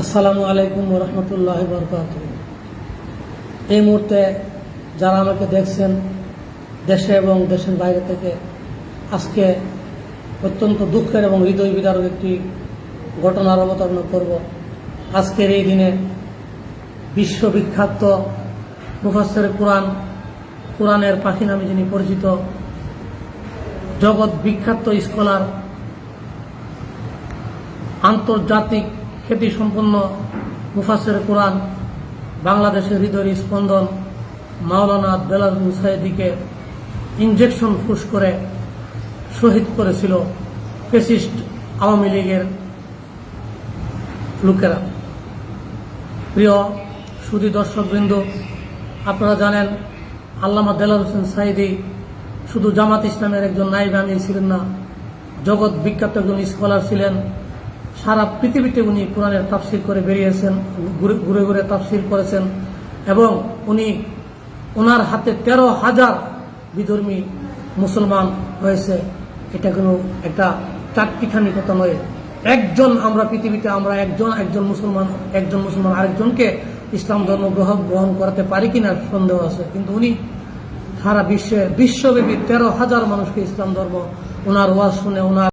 আসসালামু আলাইকুম ওয়া রাহমাতুল্লাহি ওয়া বারাকাতুহু। এই মুহূর্তে যারা আমাকে দেখছেন দেশে এবং দেশের বাইরে থেকে, আজকে অত্যন্ত দুঃখের এবং হৃদয় বিদারক একটি ঘটনার অবতারণা করব। আজকের এই দিনে বিশ্ববিখ্যাত মুফাসসিরে কোরআনের পাখি নামে যিনি পরিচিত, জগৎ বিখ্যাত স্কলার, আন্তর্জাতিক খ্যাতিসম্পন্ন মুফাসসিরে কোরআন, বাংলাদেশের হৃদয়ের স্পন্দন মাওলানা দেলাওয়ার হোসেন সাঈদীকে ইনজেকশন ফুস করে শহীদ করেছিল ফ্যাসিস্ট আওয়ামী লীগের লোকেরা। প্রিয় সুধী দর্শকবৃন্দ, আপনারা জানেন আল্লামা দেলাওয়ার হোসেন সাঈদী শুধু জামাত ইসলামের একজন নায়েব আমির ছিলেন না, জগৎ বিখ্যাত একজন স্কলার ছিলেন। সারা পৃথিবীতে উনি কোরআনের তাফসির করে বেরিয়েছেন, ঘুরে ঘুরে তাফসির করেছেন এবং ওনার হাতে 13,000 বিধর্মী মুসলমান হয়েছে। এটা কোনো একটা চারটিখানি কথা নয়। আমরা পৃথিবীতে একজন মুসলমান আরেকজনকে ইসলাম ধর্ম গ্রহণ করাতে পারি কিনা সন্দেহ আছে, কিন্তু উনি সারা বিশ্বব্যাপী 13,000 মানুষকে ইসলাম ধর্ম, ওনার ওয়াজ শুনে, ওনার